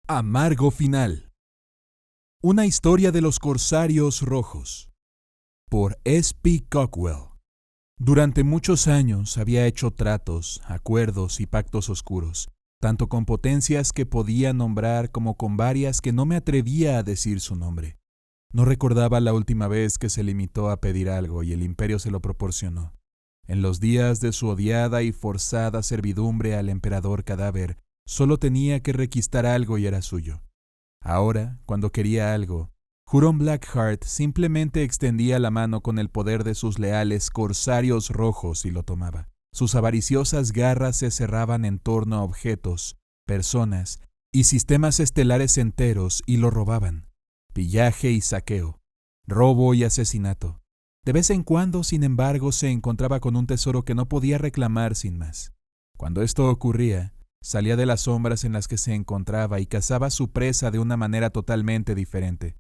Amargo final. Una historia de los corsarios rojos. Por S.P. Cockwell. Durante muchos años había hecho tratos, acuerdos y pactos oscuros, tanto con potencias que podía nombrar como con varias que no me atrevía a decir su nombre. No recordaba la última vez que se limitó a pedir algo y el imperio se lo proporcionó. En los días de su odiada y forzada servidumbre al emperador cadáver, solo tenía que requistar algo y era suyo. Ahora, cuando quería algo, Huron Blackheart simplemente extendía la mano con el poder de sus leales corsarios rojos y lo tomaba. Sus avariciosas garras se cerraban en torno a objetos, personas y sistemas estelares enteros y lo robaban. Pillaje y saqueo, robo y asesinato. De vez en cuando, sin embargo, se encontraba con un tesoro que no podía reclamar sin más. Cuando esto ocurría, salía de las sombras en las que se encontraba y cazaba a su presa de una manera totalmente diferente.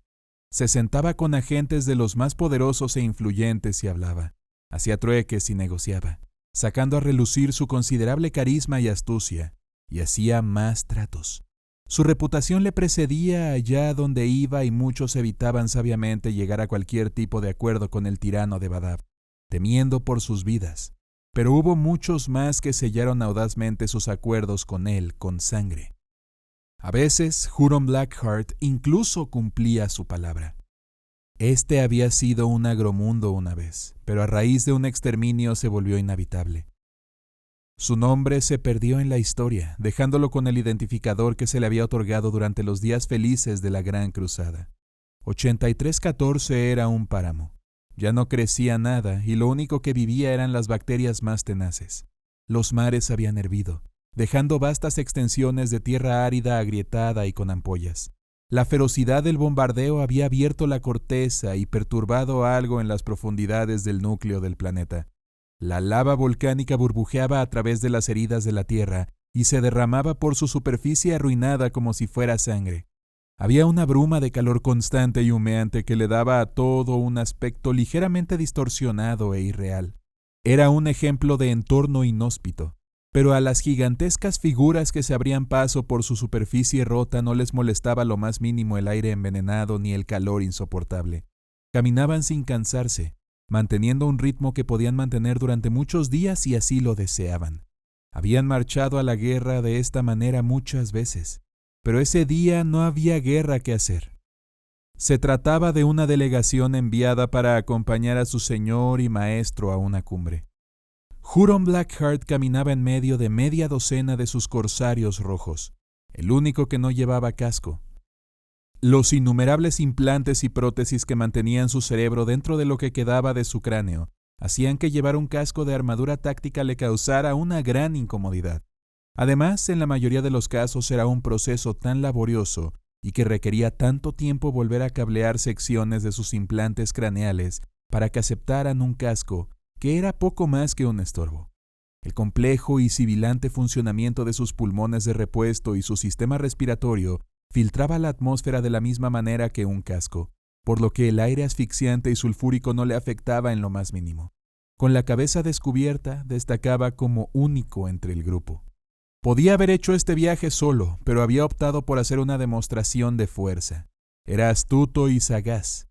Se sentaba con agentes de los más poderosos e influyentes y hablaba. Hacía trueques y negociaba, sacando a relucir su considerable carisma y astucia, y hacía más tratos. Su reputación le precedía allá donde iba y muchos evitaban sabiamente llegar a cualquier tipo de acuerdo con el tirano de Badab, temiendo por sus vidas. Pero hubo muchos más que sellaron audazmente sus acuerdos con él con sangre. A veces, Huron Blackheart incluso cumplía su palabra. Este había sido un agromundo una vez, pero a raíz de un exterminio se volvió inhabitable. Su nombre se perdió en la historia, dejándolo con el identificador que se le había otorgado durante los días felices de la Gran Cruzada. 8314 era un páramo. Ya no crecía nada y lo único que vivía eran las bacterias más tenaces. Los mares habían hervido, dejando vastas extensiones de tierra árida, agrietada y con ampollas. La ferocidad del bombardeo había abierto la corteza y perturbado algo en las profundidades del núcleo del planeta. La lava volcánica burbujeaba a través de las heridas de la tierra y se derramaba por su superficie arruinada como si fuera sangre. Había una bruma de calor constante y humeante que le daba a todo un aspecto ligeramente distorsionado e irreal. Era un ejemplo de entorno inhóspito, pero a las gigantescas figuras que se abrían paso por su superficie rota no les molestaba lo más mínimo el aire envenenado ni el calor insoportable. Caminaban sin cansarse, manteniendo un ritmo que podían mantener durante muchos días y así lo deseaban. Habían marchado a la guerra de esta manera muchas veces, pero ese día no había guerra que hacer. Se trataba de una delegación enviada para acompañar a su señor y maestro a una cumbre. Huron Blackheart caminaba en medio de media docena de sus corsarios rojos, el único que no llevaba casco. Los innumerables implantes y prótesis que mantenían su cerebro dentro de lo que quedaba de su cráneo hacían que llevar un casco de armadura táctica le causara una gran incomodidad. Además, en la mayoría de los casos era un proceso tan laborioso y que requería tanto tiempo volver a cablear secciones de sus implantes craneales para que aceptaran un casco que era poco más que un estorbo. El complejo y sibilante funcionamiento de sus pulmones de repuesto y su sistema respiratorio filtraba la atmósfera de la misma manera que un casco, por lo que el aire asfixiante y sulfúrico no le afectaba en lo más mínimo. Con la cabeza descubierta, destacaba como único entre el grupo. Podía haber hecho este viaje solo, pero había optado por hacer una demostración de fuerza. Era astuto y sagaz,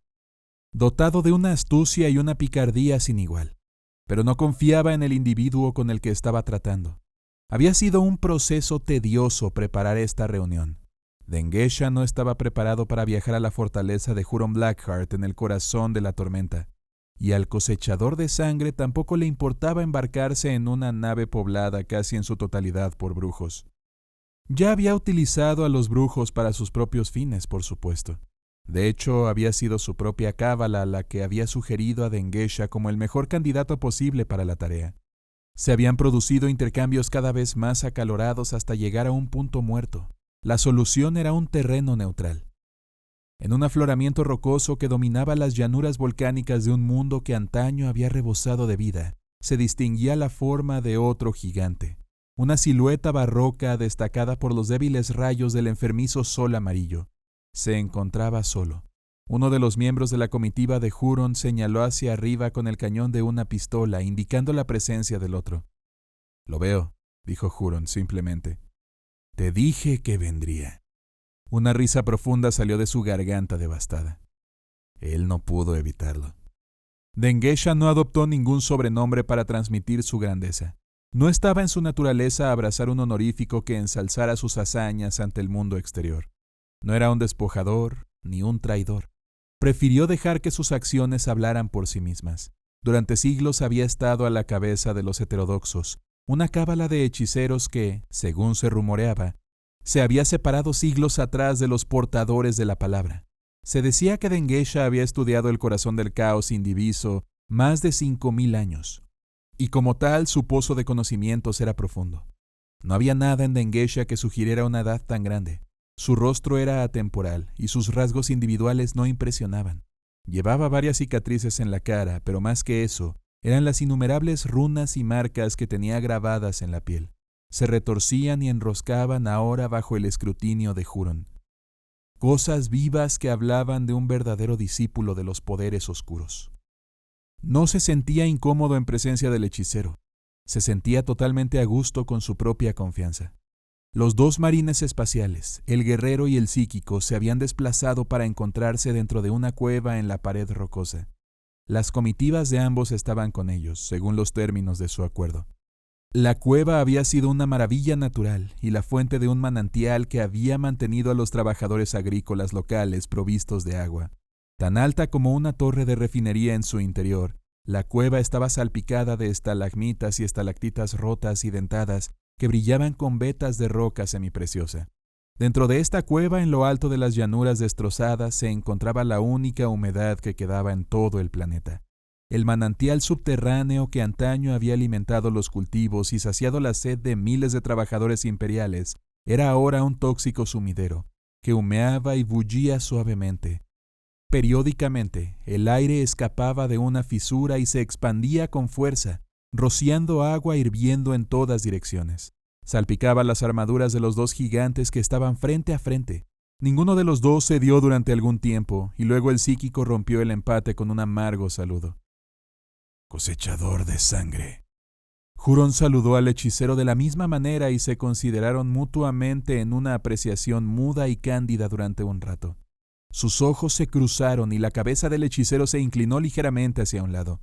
dotado de una astucia y una picardía sin igual, pero no confiaba en el individuo con el que estaba tratando. Había sido un proceso tedioso preparar esta reunión. Dengesha no estaba preparado para viajar a la fortaleza de Huron Blackheart en el corazón de la tormenta, y al cosechador de sangre tampoco le importaba embarcarse en una nave poblada casi en su totalidad por brujos. Ya había utilizado a los brujos para sus propios fines, por supuesto. De hecho, había sido su propia cábala la que había sugerido a Dengesha como el mejor candidato posible para la tarea. Se habían producido intercambios cada vez más acalorados hasta llegar a un punto muerto. La solución era un terreno neutral. En un afloramiento rocoso que dominaba las llanuras volcánicas de un mundo que antaño había rebosado de vida, se distinguía la forma de otro gigante, una silueta barroca destacada por los débiles rayos del enfermizo sol amarillo. Se encontraba solo. Uno de los miembros de la comitiva de Huron señaló hacia arriba con el cañón de una pistola, indicando la presencia del otro. «Lo veo», dijo Huron simplemente. «Te dije que vendría». Una risa profunda salió de su garganta devastada. Él no pudo evitarlo. Dengesha no adoptó ningún sobrenombre para transmitir su grandeza. No estaba en su naturaleza abrazar un honorífico que ensalzara sus hazañas ante el mundo exterior. No era un despojador ni un traidor. Prefirió dejar que sus acciones hablaran por sí mismas. Durante siglos había estado a la cabeza de los heterodoxos, una cábala de hechiceros que, según se rumoreaba, se había separado siglos atrás de los portadores de la palabra. Se decía que Dengesha había estudiado el corazón del caos indiviso más de 5000 años, y como tal su pozo de conocimientos era profundo. No había nada en Dengesha que sugiriera una edad tan grande. Su rostro era atemporal y sus rasgos individuales no impresionaban. Llevaba varias cicatrices en la cara, pero más que eso, eran las innumerables runas y marcas que tenía grabadas en la piel. Se retorcían y enroscaban ahora bajo el escrutinio de Huron. Cosas vivas que hablaban de un verdadero discípulo de los poderes oscuros. No se sentía incómodo en presencia del hechicero. Se sentía totalmente a gusto con su propia confianza. Los dos marines espaciales, el guerrero y el psíquico, se habían desplazado para encontrarse dentro de una cueva en la pared rocosa. Las comitivas de ambos estaban con ellos, según los términos de su acuerdo. La cueva había sido una maravilla natural y la fuente de un manantial que había mantenido a los trabajadores agrícolas locales provistos de agua. Tan alta como una torre de refinería en su interior, la cueva estaba salpicada de estalagmitas y estalactitas rotas y dentadas que brillaban con vetas de roca semipreciosa. Dentro de esta cueva, en lo alto de las llanuras destrozadas, se encontraba la única humedad que quedaba en todo el planeta. El manantial subterráneo que antaño había alimentado los cultivos y saciado la sed de miles de trabajadores imperiales era ahora un tóxico sumidero, que humeaba y bullía suavemente. Periódicamente, el aire escapaba de una fisura y se expandía con fuerza, rociando agua hirviendo en todas direcciones. Salpicaba las armaduras de los dos gigantes que estaban frente a frente. Ninguno de los dos cedió durante algún tiempo, y luego el psíquico rompió el empate con un amargo saludo. «Cosechador de sangre». Huron saludó al hechicero de la misma manera y se consideraron mutuamente en una apreciación muda y cándida durante un rato. Sus ojos se cruzaron y la cabeza del hechicero se inclinó ligeramente hacia un lado.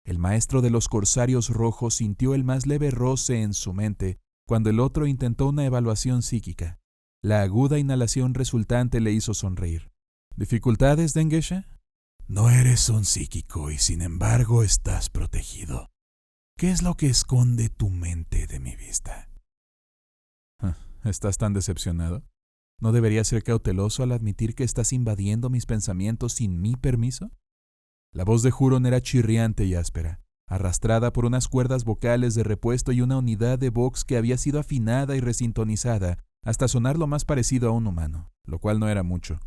El maestro de los corsarios rojos sintió el más leve roce en su mente cuando el otro intentó una evaluación psíquica. La aguda inhalación resultante le hizo sonreír. ¿Dificultades, Dengesha? No eres un psíquico y sin embargo estás protegido. ¿Qué es lo que esconde tu mente de mi vista? ¿Estás tan decepcionado? ¿No deberías ser cauteloso al admitir que estás invadiendo mis pensamientos sin mi permiso? La voz de Huron era chirriante y áspera, arrastrada por unas cuerdas vocales de repuesto y una unidad de vox que había sido afinada y resintonizada hasta sonar lo más parecido a un humano, lo cual no era mucho.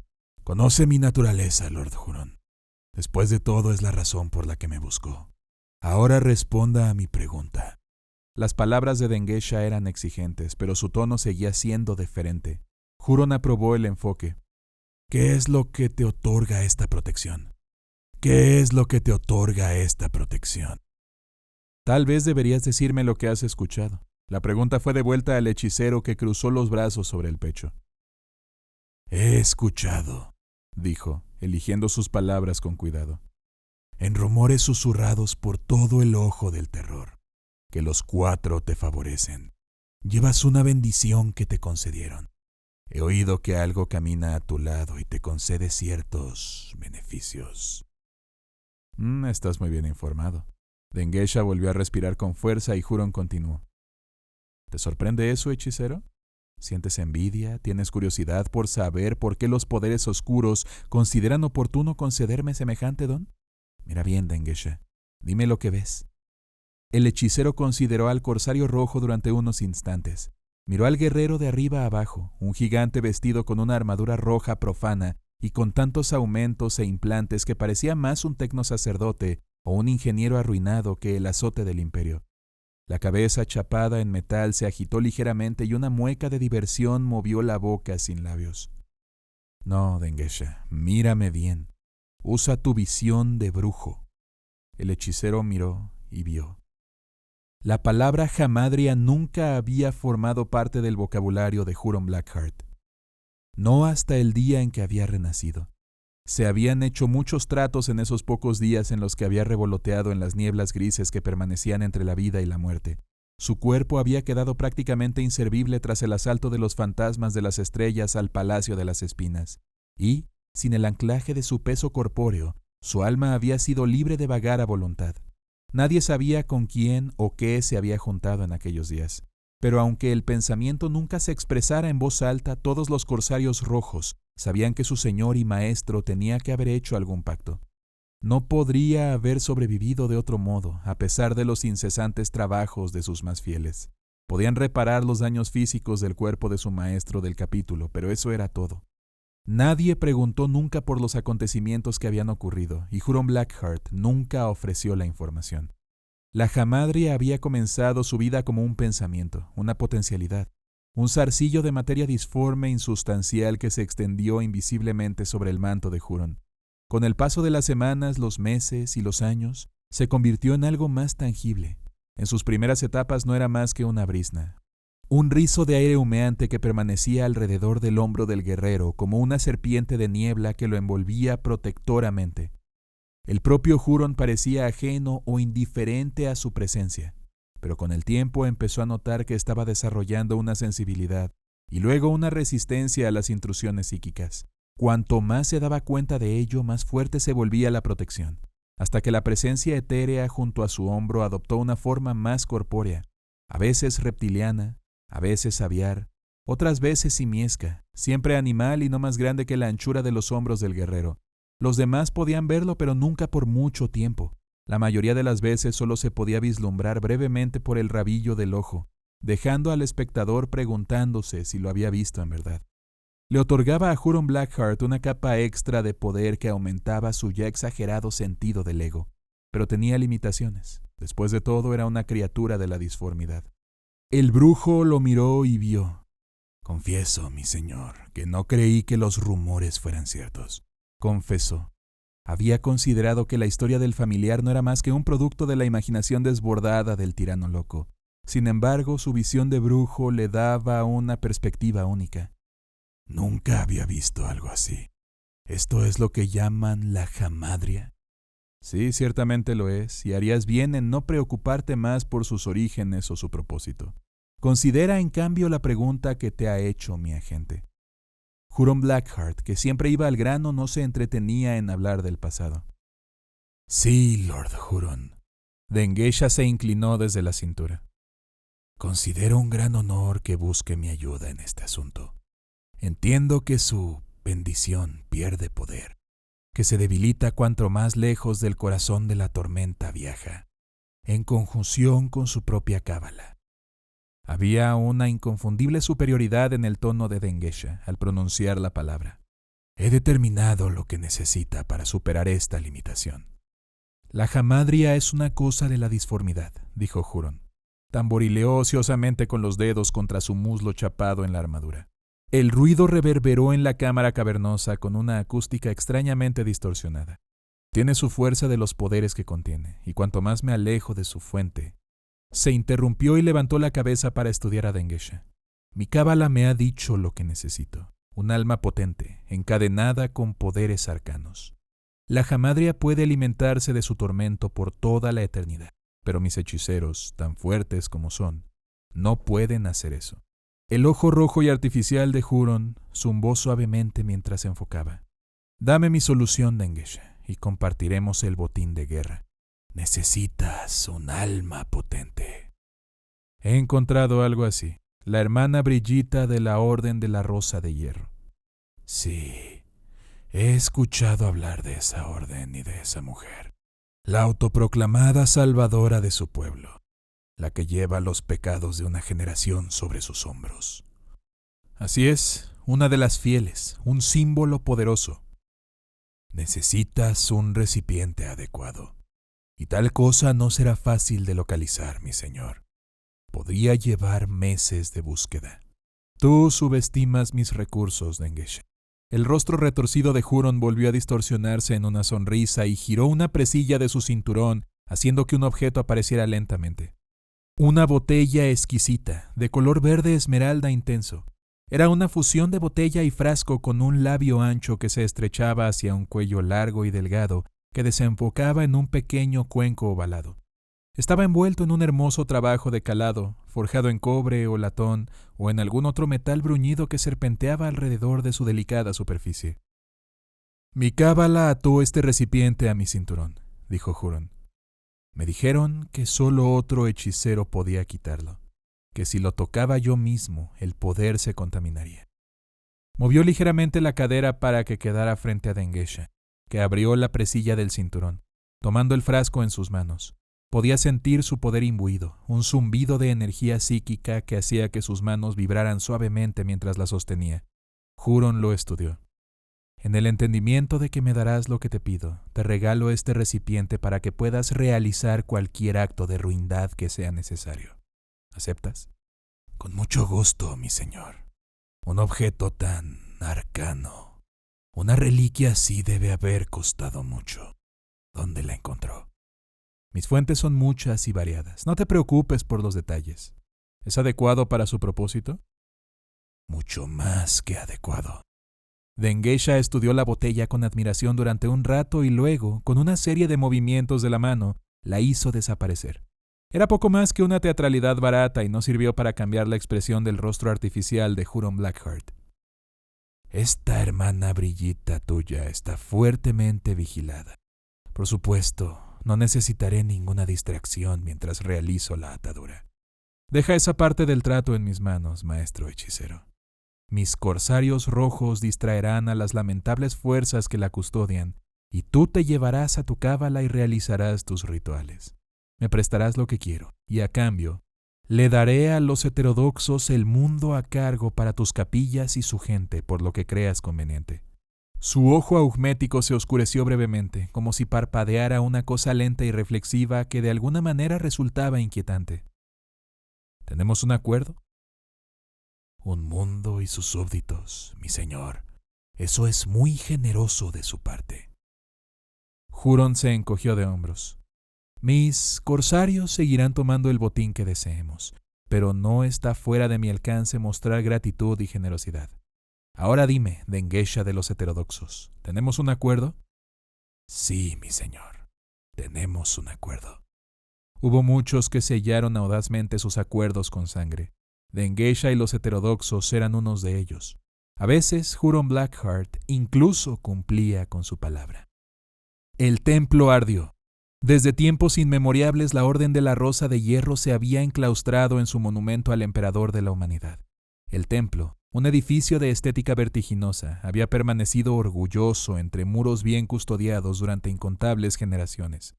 Conoce mi naturaleza, Lord Huron. Después de todo es la razón por la que me buscó. Ahora responda a mi pregunta. Las palabras de Dengesha eran exigentes, pero su tono seguía siendo deferente. Huron aprobó el enfoque. ¿Qué es lo que te otorga esta protección? ¿Qué es lo que te otorga esta protección? Tal vez deberías decirme lo que has escuchado. La pregunta fue devuelta al hechicero que cruzó los brazos sobre el pecho. He escuchado, dijo, eligiendo sus palabras con cuidado, en rumores susurrados por todo el ojo del terror, que los 4 te favorecen. Llevas una bendición que te concedieron. He oído que algo camina a tu lado y te concede ciertos beneficios. Estás muy bien informado. Dengesha volvió a respirar con fuerza y Huron continuó. ¿Te sorprende eso, hechicero? ¿Sientes envidia? ¿Tienes curiosidad por saber por qué los poderes oscuros consideran oportuno concederme semejante don? Mira bien, Dengesha. Dime lo que ves. El hechicero consideró al corsario rojo durante unos instantes. Miró al guerrero de arriba abajo, un gigante vestido con una armadura roja profana y con tantos aumentos e implantes que parecía más un tecnosacerdote o un ingeniero arruinado que el azote del imperio. La cabeza chapada en metal se agitó ligeramente y una mueca de diversión movió la boca sin labios. No, Dengesha, mírame bien. Usa tu visión de brujo. El hechicero miró y vio. La palabra Hamadria nunca había formado parte del vocabulario de Huron Blackheart. no hasta el día en que había renacido. Se habían hecho muchos tratos en esos pocos días en los que había revoloteado en las nieblas grises que permanecían entre la vida y la muerte. Su cuerpo había quedado prácticamente inservible tras el asalto de los fantasmas de las estrellas al Palacio de las Espinas, y, sin el anclaje de su peso corpóreo, su alma había sido libre de vagar a voluntad. Nadie sabía con quién o qué se había juntado en aquellos días, pero aunque el pensamiento nunca se expresara en voz alta, todos los corsarios rojos sabían que su señor y maestro tenía que haber hecho algún pacto. No podría haber sobrevivido de otro modo, a pesar de los incesantes trabajos de sus más fieles. Podían reparar los daños físicos del cuerpo de su maestro del capítulo, pero eso era todo. Nadie preguntó nunca por los acontecimientos que habían ocurrido, y Huron Blackheart nunca ofreció la información. La jamadria había comenzado su vida como un pensamiento, una potencialidad, un zarcillo de materia disforme e insustancial que se extendió invisiblemente sobre el manto de Huron. Con el paso de las semanas, los meses y los años, se convirtió en algo más tangible. En sus primeras etapas no era más que una brizna, un rizo de aire humeante que permanecía alrededor del hombro del guerrero como una serpiente de niebla que lo envolvía protectoramente. El propio Huron parecía ajeno o indiferente a su presencia, pero con el tiempo empezó a notar que estaba desarrollando una sensibilidad y luego una resistencia a las intrusiones psíquicas. Cuanto más se daba cuenta de ello, más fuerte se volvía la protección, hasta que la presencia etérea junto a su hombro adoptó una forma más corpórea, a veces reptiliana, a veces aviar, otras veces simiesca, siempre animal y no más grande que la anchura de los hombros del guerrero. Los demás podían verlo, pero nunca por mucho tiempo. La mayoría de las veces solo se podía vislumbrar brevemente por el rabillo del ojo, dejando al espectador preguntándose si lo había visto en verdad. Le otorgaba a Huron Blackheart una capa extra de poder que aumentaba su ya exagerado sentido del ego, pero tenía limitaciones. Después de todo, era una criatura de la disformidad. El brujo lo miró y vio. «Confieso, mi señor, que no creí que los rumores fueran ciertos», confesó. Había considerado que la historia del familiar no era más que un producto de la imaginación desbordada del tirano loco. Sin embargo, su visión de brujo le daba una perspectiva única. «Nunca había visto algo así. ¿Esto es lo que llaman la jamadria?» «Sí, ciertamente lo es, y harías bien en no preocuparte más por sus orígenes o su propósito. Considera, en cambio, la pregunta que te ha hecho mi agente». Huron Blackheart, que siempre iba al grano, no se entretenía en hablar del pasado. «Sí, Lord Huron». Dengesha se inclinó desde la cintura. «Considero un gran honor que busque mi ayuda en este asunto. Entiendo que su bendición pierde poder, que se debilita cuanto más lejos del corazón de la tormenta viaja, en conjunción con su propia cábala». Había una inconfundible superioridad en el tono de Dengesha al pronunciar la palabra. «He determinado lo que necesita para superar esta limitación». «La jamadria es una cosa de la disformidad», dijo Huron. Tamborileó ociosamente con los dedos contra su muslo chapado en la armadura. El ruido reverberó en la cámara cavernosa con una acústica extrañamente distorsionada. Tiene su fuerza de los poderes que contiene, y cuanto más me alejo de su fuente... Se interrumpió y levantó la cabeza para estudiar a Dengesha. «Mi cábala me ha dicho lo que necesito. Un alma potente, encadenada con poderes arcanos. La jamadria puede alimentarse de su tormento por toda la eternidad, pero mis hechiceros, tan fuertes como son, no pueden hacer eso». El ojo rojo y artificial de Huron zumbó suavemente mientras se enfocaba. «Dame mi solución, Dengesha, y compartiremos el botín de guerra». «Necesitas un alma potente». «He encontrado algo así. La hermana Brillita de la Orden de la Rosa de Hierro». «Sí, he escuchado hablar de esa orden y de esa mujer. La autoproclamada salvadora de su pueblo, la que lleva los pecados de una generación sobre sus hombros». «Así es, una de las fieles, un símbolo poderoso». «Necesitas un recipiente adecuado. Y tal cosa no será fácil de localizar, mi señor. Podría llevar meses de búsqueda». «Tú subestimas mis recursos, Dengesha». El rostro retorcido de Huron volvió a distorsionarse en una sonrisa y giró una presilla de su cinturón, haciendo que un objeto apareciera lentamente. Una botella exquisita, de color verde esmeralda intenso. Era una fusión de botella y frasco con un labio ancho que se estrechaba hacia un cuello largo y delgado que desembocaba en un pequeño cuenco ovalado. Estaba envuelto en un hermoso trabajo de calado, forjado en cobre o latón o en algún otro metal bruñido que serpenteaba alrededor de su delicada superficie. Mi cábala ató este recipiente a mi cinturón, dijo Huron. Me dijeron que solo otro hechicero podía quitarlo, que si lo tocaba yo mismo, el poder se contaminaría. Movió ligeramente la cadera para que quedara frente a Dengesha, que abrió la presilla del cinturón, tomando el frasco en sus manos. Podía sentir su poder imbuido, un zumbido de energía psíquica que hacía que sus manos vibraran suavemente mientras la sostenía. Huron lo estudió. En el entendimiento de que me darás lo que te pido, te regalo este recipiente para que puedas realizar cualquier acto de ruindad que sea necesario. ¿Aceptas? Con mucho gusto, mi señor. Un objeto tan arcano. Una reliquia así debe haber costado mucho. ¿Dónde la encontró? Mis fuentes son muchas y variadas. No te preocupes por los detalles. ¿Es adecuado para su propósito? Mucho más que adecuado. Dengesha estudió la botella con admiración durante un rato y luego, con una serie de movimientos de la mano, la hizo desaparecer. Era poco más que una teatralidad barata y no sirvió para cambiar la expresión del rostro artificial de Huron Blackheart. Esta hermana brillita tuya está fuertemente vigilada. Por supuesto, no necesitaré ninguna distracción mientras realizo la atadura. Deja esa parte del trato en mis manos, maestro hechicero. Mis corsarios rojos distraerán a las lamentables fuerzas que la custodian, y tú te llevarás a tu cábala y realizarás tus rituales. Me prestarás lo que quiero, y a cambio, le daré a los heterodoxos el mundo a cargo para tus capillas y su gente, por lo que creas conveniente. Su ojo augmético se oscureció brevemente, como si parpadeara una cosa lenta y reflexiva que de alguna manera resultaba inquietante. ¿Tenemos un acuerdo? Un mundo y sus súbditos, mi señor. Eso es muy generoso de su parte. Huron se encogió de hombros. Mis corsarios seguirán tomando el botín que deseemos, pero no está fuera de mi alcance mostrar gratitud y generosidad. Ahora dime, Dengesha de los heterodoxos, ¿tenemos un acuerdo? Sí, mi señor, tenemos un acuerdo. Hubo muchos que sellaron audazmente sus acuerdos con sangre. Dengesha y los heterodoxos eran unos de ellos. A veces Huron Blackheart incluso cumplía con su palabra. El templo ardió. Desde tiempos inmemorables la Orden de la Rosa de Hierro se había enclaustrado en su monumento al emperador de la humanidad. El templo, un edificio de estética vertiginosa, había permanecido orgulloso entre muros bien custodiados durante incontables generaciones.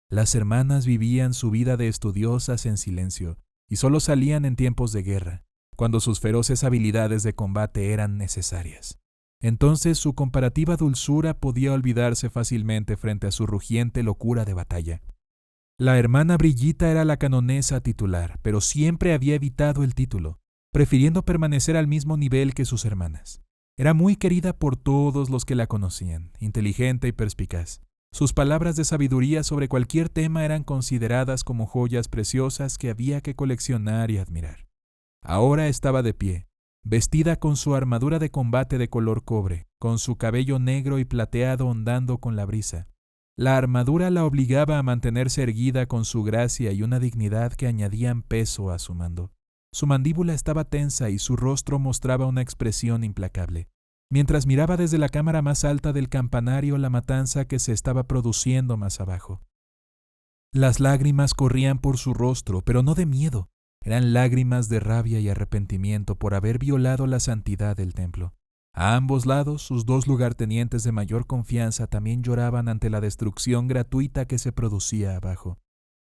Las hermanas vivían su vida de estudiosas en silencio y solo salían en tiempos de guerra, cuando sus feroces habilidades de combate eran necesarias. Entonces su comparativa dulzura podía olvidarse fácilmente frente a su rugiente locura de batalla. La hermana Brillita era la canonesa titular, pero siempre había evitado el título, prefiriendo permanecer al mismo nivel que sus hermanas. Era muy querida por todos los que la conocían, inteligente y perspicaz. Sus palabras de sabiduría sobre cualquier tema eran consideradas como joyas preciosas que había que coleccionar y admirar. Ahora estaba de pie, vestida con su armadura de combate de color cobre, con su cabello negro y plateado ondando con la brisa. La armadura la obligaba a mantenerse erguida con su gracia y una dignidad que añadían peso a su mando. Su mandíbula estaba tensa y su rostro mostraba una expresión implacable. Mientras miraba desde la cámara más alta del campanario la matanza que se estaba produciendo más abajo. Las lágrimas corrían por su rostro, pero no de miedo. Eran lágrimas de rabia y arrepentimiento por haber violado la santidad del templo. A ambos lados, sus dos lugartenientes de mayor confianza también lloraban ante la destrucción gratuita que se producía abajo.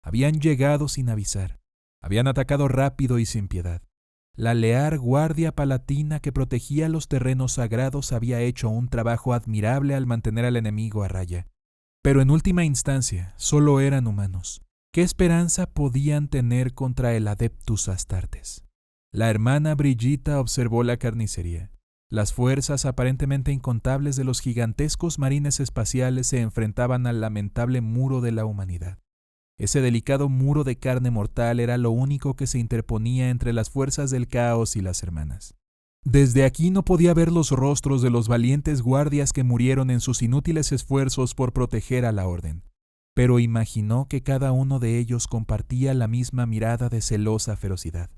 Habían llegado sin avisar. Habían atacado rápido y sin piedad. La leal guardia palatina que protegía los terrenos sagrados había hecho un trabajo admirable al mantener al enemigo a raya. Pero en última instancia, solo eran humanos. ¿Qué esperanza podían tener contra el Adeptus Astartes? La hermana Brillita observó la carnicería. Las fuerzas aparentemente incontables de los gigantescos marines espaciales se enfrentaban al lamentable muro de la humanidad. Ese delicado muro de carne mortal era lo único que se interponía entre las fuerzas del caos y las hermanas. Desde aquí no podía ver los rostros de los valientes guardias que murieron en sus inútiles esfuerzos por proteger a la orden, pero imaginó que cada uno de ellos compartía la misma mirada de celosa ferocidad.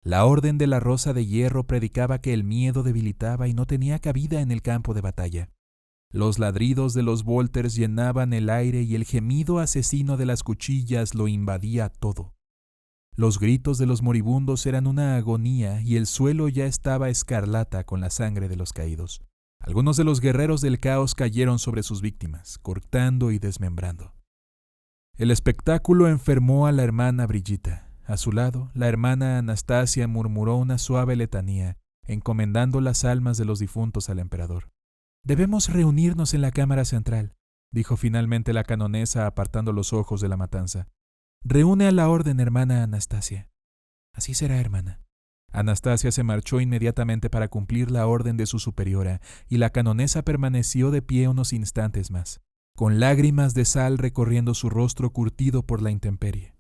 La Orden de la Rosa de Hierro predicaba que el miedo debilitaba y no tenía cabida en el campo de batalla. Los ladridos de los Volters llenaban el aire y el gemido asesino de las cuchillas lo invadía todo. Los gritos de los moribundos eran una agonía y el suelo ya estaba escarlata con la sangre de los caídos. Algunos de los guerreros del caos cayeron sobre sus víctimas, cortando y desmembrando. El espectáculo enfermó a la hermana Brigitta. A su lado, la hermana Anastasia murmuró una suave letanía, encomendando las almas de los difuntos al emperador. «Debemos reunirnos en la cámara central», dijo finalmente la canonesa apartando los ojos de la matanza. «Reúne a la orden, hermana Anastasia». «Así será, hermana». Anastasia se marchó inmediatamente para cumplir la orden de su superiora, y la canonesa permaneció de pie unos instantes más, con lágrimas de sal recorriendo su rostro curtido por la intemperie.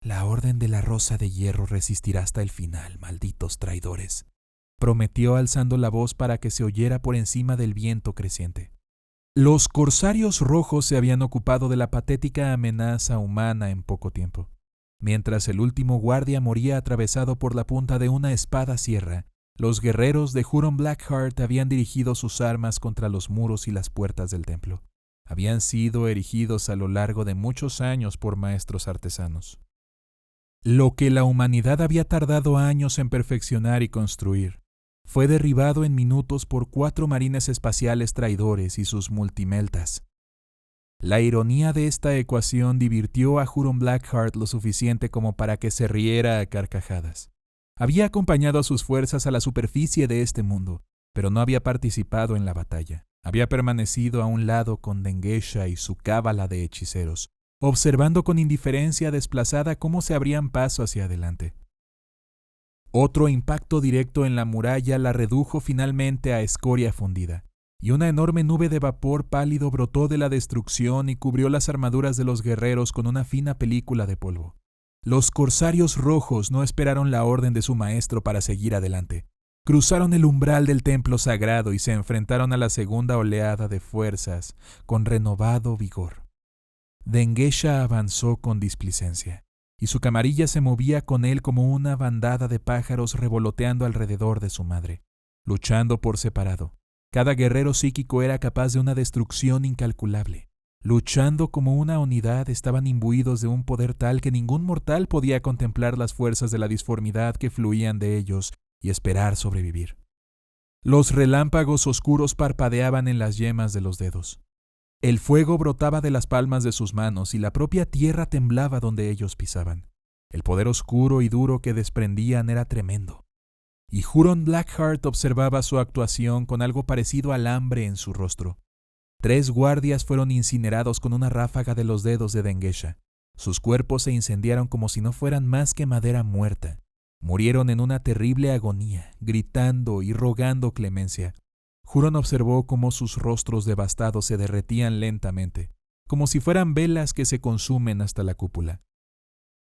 «La Orden de la Rosa de Hierro resistirá hasta el final, malditos traidores», prometió alzando la voz para que se oyera por encima del viento creciente. Los corsarios rojos se habían ocupado de la patética amenaza humana en poco tiempo. Mientras el último guardia moría atravesado por la punta de una espada sierra, los guerreros de Huron Blackheart habían dirigido sus armas contra los muros y las puertas del templo. Habían sido erigidos a lo largo de muchos años por maestros artesanos. Lo que la humanidad había tardado años en perfeccionar y construir, fue derribado en minutos por 4 marines espaciales traidores y sus multimeltas. La ironía de esta ecuación divirtió a Huron Blackheart lo suficiente como para que se riera a carcajadas. Había acompañado a sus fuerzas a la superficie de este mundo, pero no había participado en la batalla. Había permanecido a un lado con Dengesha y su cábala de hechiceros, observando con indiferencia desplazada cómo se abrían paso hacia adelante. Otro impacto directo en la muralla la redujo finalmente a escoria fundida, y una enorme nube de vapor pálido brotó de la destrucción y cubrió las armaduras de los guerreros con una fina película de polvo. Los corsarios rojos no esperaron la orden de su maestro para seguir adelante. Cruzaron el umbral del templo sagrado y se enfrentaron a la segunda oleada de fuerzas con renovado vigor. Dengesha avanzó con displicencia, y su camarilla se movía con él como una bandada de pájaros revoloteando alrededor de su madre, luchando por separado. Cada guerrero psíquico era capaz de una destrucción incalculable. Luchando como una unidad, estaban imbuidos de un poder tal que ningún mortal podía contemplar las fuerzas de la disformidad que fluían de ellos y esperar sobrevivir. Los relámpagos oscuros parpadeaban en las yemas de los dedos. El fuego brotaba de las palmas de sus manos y la propia tierra temblaba donde ellos pisaban. El poder oscuro y duro que desprendían era tremendo. Y Huron Blackheart observaba su actuación con algo parecido al hambre en su rostro. 3 guardias fueron incinerados con una ráfaga de los dedos de Dengesha. Sus cuerpos se incendiaron como si no fueran más que madera muerta. Murieron en una terrible agonía, gritando y rogando clemencia. Huron observó cómo sus rostros devastados se derretían lentamente, como si fueran velas que se consumen hasta la cúpula.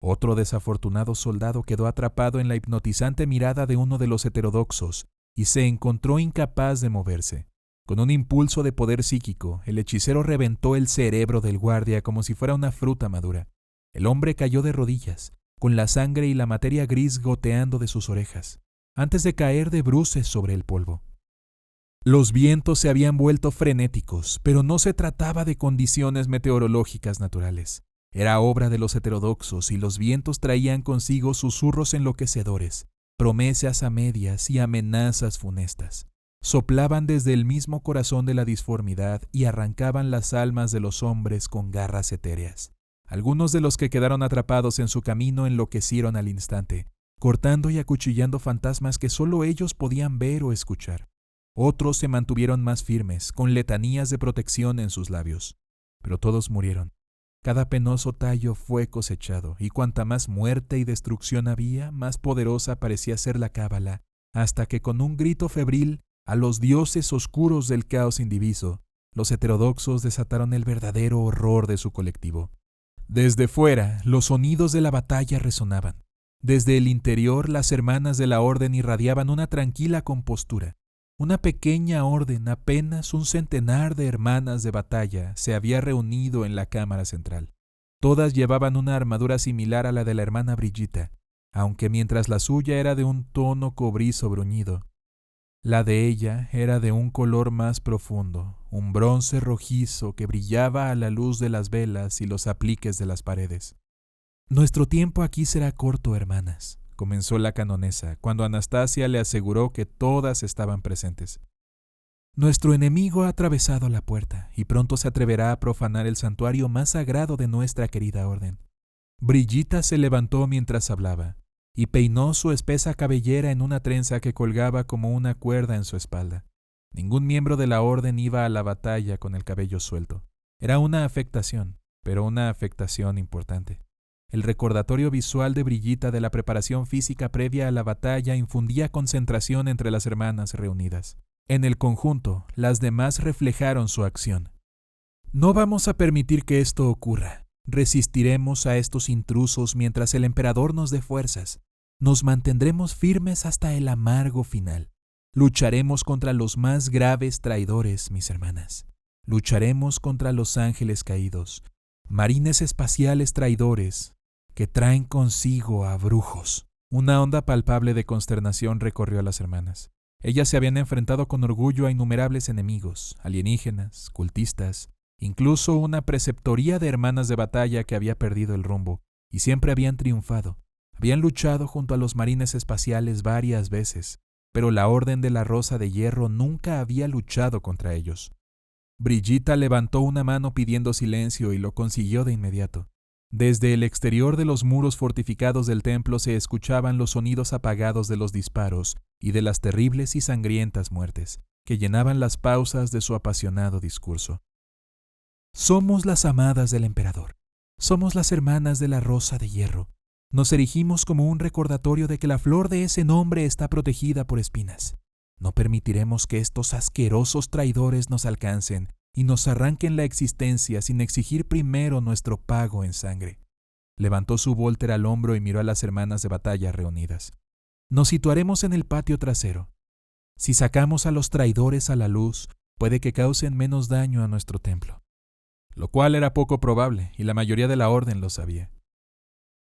Otro desafortunado soldado quedó atrapado en la hipnotizante mirada de uno de los heterodoxos y se encontró incapaz de moverse. Con un impulso de poder psíquico, el hechicero reventó el cerebro del guardia como si fuera una fruta madura. El hombre cayó de rodillas, con la sangre y la materia gris goteando de sus orejas, antes de caer de bruces sobre el polvo. Los vientos se habían vuelto frenéticos, pero no se trataba de condiciones meteorológicas naturales. Era obra de los heterodoxos y los vientos traían consigo susurros enloquecedores, promesas a medias y amenazas funestas. Soplaban desde el mismo corazón de la disformidad y arrancaban las almas de los hombres con garras etéreas. Algunos de los que quedaron atrapados en su camino enloquecieron al instante, cortando y acuchillando fantasmas que solo ellos podían ver o escuchar. Otros se mantuvieron más firmes, con letanías de protección en sus labios. Pero todos murieron. Cada penoso tallo fue cosechado, y cuanta más muerte y destrucción había, más poderosa parecía ser la cábala, hasta que con un grito febril a los dioses oscuros del caos indiviso, los heterodoxos desataron el verdadero horror de su colectivo. Desde fuera, los sonidos de la batalla resonaban. Desde el interior, las hermanas de la orden irradiaban una tranquila compostura. Una pequeña orden, apenas un centenar de hermanas de batalla, se había reunido en la cámara central. Todas llevaban una armadura similar a la de la hermana Brigitta, aunque mientras la suya era de un tono cobrizo bruñido, la de ella era de un color más profundo, un bronce rojizo que brillaba a la luz de las velas y los apliques de las paredes. «Nuestro tiempo aquí será corto, hermanas», comenzó la canonesa, cuando Anastasia le aseguró que todas estaban presentes. «Nuestro enemigo ha atravesado la puerta y pronto se atreverá a profanar el santuario más sagrado de nuestra querida orden». Brigitta se levantó mientras hablaba y peinó su espesa cabellera en una trenza que colgaba como una cuerda en su espalda. Ningún miembro de la orden iba a la batalla con el cabello suelto. Era una afectación, pero una afectación importante. El recordatorio visual de Brigitta de la preparación física previa a la batalla infundía concentración entre las hermanas reunidas. En el conjunto, las demás reflejaron su acción. «No vamos a permitir que esto ocurra. Resistiremos a estos intrusos mientras el emperador nos dé fuerzas. Nos mantendremos firmes hasta el amargo final. Lucharemos contra los más graves traidores, mis hermanas. Lucharemos contra los ángeles caídos, marines espaciales traidores que traen consigo a brujos». Una onda palpable de consternación recorrió a las hermanas. Ellas se habían enfrentado con orgullo a innumerables enemigos, alienígenas, cultistas, incluso una preceptoría de hermanas de batalla que había perdido el rumbo, y siempre habían triunfado. Habían luchado junto a los marines espaciales varias veces, pero la Orden de la Rosa de Hierro nunca había luchado contra ellos. Brigitta levantó una mano pidiendo silencio y lo consiguió de inmediato. Desde el exterior de los muros fortificados del templo se escuchaban los sonidos apagados de los disparos y de las terribles y sangrientas muertes, que llenaban las pausas de su apasionado discurso. «Somos las amadas del emperador. Somos las hermanas de la Rosa de Hierro. Nos erigimos como un recordatorio de que la flor de ese nombre está protegida por espinas. No permitiremos que estos asquerosos traidores nos alcancen y nos arranquen la existencia sin exigir primero nuestro pago en sangre». Levantó su volter al hombro y miró a las hermanas de batalla reunidas. «Nos situaremos en el patio trasero. Si sacamos a los traidores a la luz, puede que causen menos daño a nuestro templo». Lo cual era poco probable, y la mayoría de la orden lo sabía.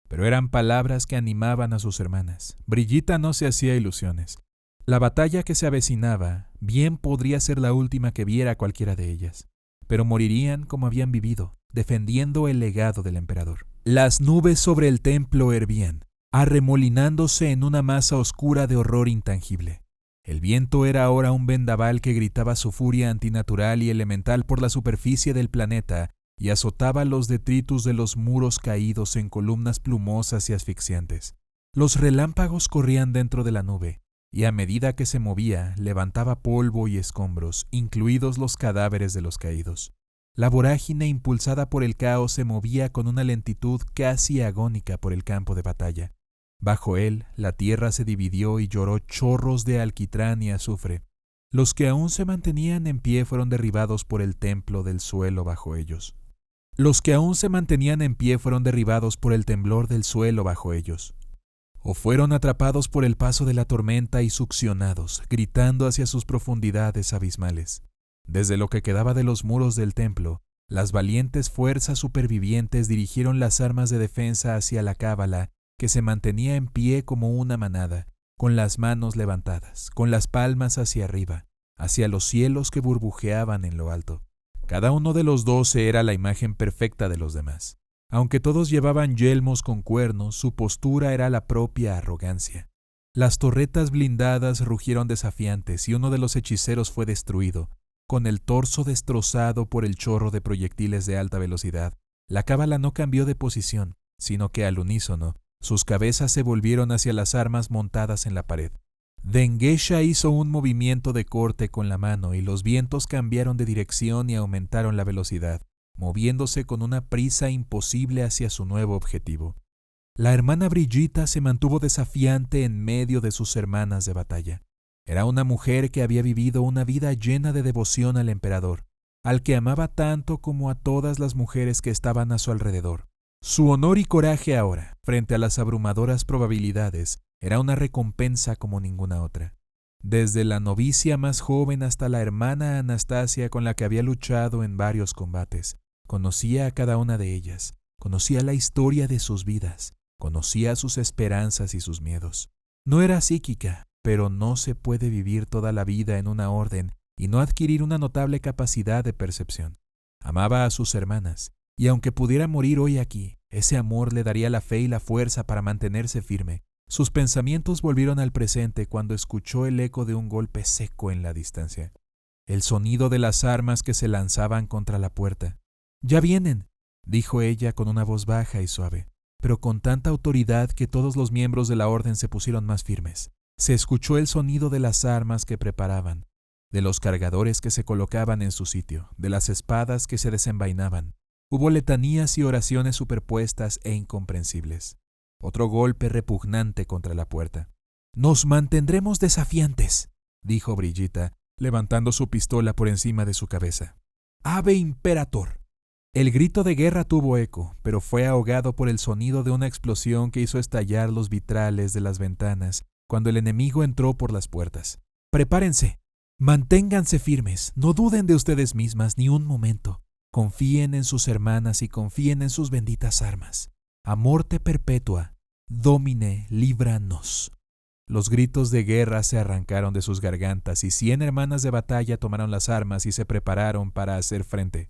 Pero eran palabras que animaban a sus hermanas. Brigitta no se hacía ilusiones. La batalla que se avecinaba bien podría ser la última que viera cualquiera de ellas, pero morirían como habían vivido, defendiendo el legado del emperador. Las nubes sobre el templo hervían, arremolinándose en una masa oscura de horror intangible. El viento era ahora un vendaval que gritaba su furia antinatural y elemental por la superficie del planeta y azotaba los detritus de los muros caídos en columnas plumosas y asfixiantes. Los relámpagos corrían dentro de la nube, y a medida que se movía, levantaba polvo y escombros, incluidos los cadáveres de los caídos. La vorágine impulsada por el caos se movía con una lentitud casi agónica por el campo de batalla. Bajo él, la tierra se dividió y lloró chorros de alquitrán y azufre. Los que aún se mantenían en pie fueron derribados por el templo del suelo bajo ellos. Los que aún se mantenían en pie fueron derribados por el temblor del suelo bajo ellos. O fueron atrapados por el paso de la tormenta y succionados, gritando hacia sus profundidades abismales. Desde lo que quedaba de los muros del templo, las valientes fuerzas supervivientes dirigieron las armas de defensa hacia la cábala, que se mantenía en pie como una manada, con las manos levantadas, con las palmas hacia arriba, hacia los cielos que burbujeaban en lo alto. Cada uno de los 12 era la imagen perfecta de los demás. Aunque todos llevaban yelmos con cuernos, su postura era la propia arrogancia. Las torretas blindadas rugieron desafiantes y uno de los hechiceros fue destruido, con el torso destrozado por el chorro de proyectiles de alta velocidad. La cábala no cambió de posición, sino que al unísono, sus cabezas se volvieron hacia las armas montadas en la pared. Dengesha hizo un movimiento de corte con la mano y los vientos cambiaron de dirección y aumentaron la velocidad, moviéndose con una prisa imposible hacia su nuevo objetivo. La hermana Brigitta se mantuvo desafiante en medio de sus hermanas de batalla. Era una mujer que había vivido una vida llena de devoción al emperador, al que amaba tanto como a todas las mujeres que estaban a su alrededor. Su honor y coraje ahora, frente a las abrumadoras probabilidades, era una recompensa como ninguna otra. Desde la novicia más joven hasta la hermana Anastasia con la que había luchado en varios combates, conocía a cada una de ellas, conocía la historia de sus vidas, conocía sus esperanzas y sus miedos. No era psíquica, pero no se puede vivir toda la vida en una orden y no adquirir una notable capacidad de percepción. Amaba a sus hermanas, y aunque pudiera morir hoy aquí, ese amor le daría la fe y la fuerza para mantenerse firme. Sus pensamientos volvieron al presente cuando escuchó el eco de un golpe seco en la distancia, el sonido de las armas que se lanzaban contra la puerta. «¡Ya vienen!», dijo ella con una voz baja y suave, pero con tanta autoridad que todos los miembros de la orden se pusieron más firmes. Se escuchó el sonido de las armas que preparaban, de los cargadores que se colocaban en su sitio, de las espadas que se desenvainaban. Hubo letanías y oraciones superpuestas e incomprensibles. Otro golpe repugnante contra la puerta. «Nos mantendremos desafiantes», dijo Brigitta, levantando su pistola por encima de su cabeza. «Ave Imperator». El grito de guerra tuvo eco, pero fue ahogado por el sonido de una explosión que hizo estallar los vitrales de las ventanas cuando el enemigo entró por las puertas. «Prepárense. Manténganse firmes. No duden de ustedes mismas ni un momento. Confíen en sus hermanas y confíen en sus benditas armas. A morte perpetua, Domine, líbranos». Los gritos de guerra se arrancaron de sus gargantas y 100 hermanas de batalla tomaron las armas y se prepararon para hacer frente.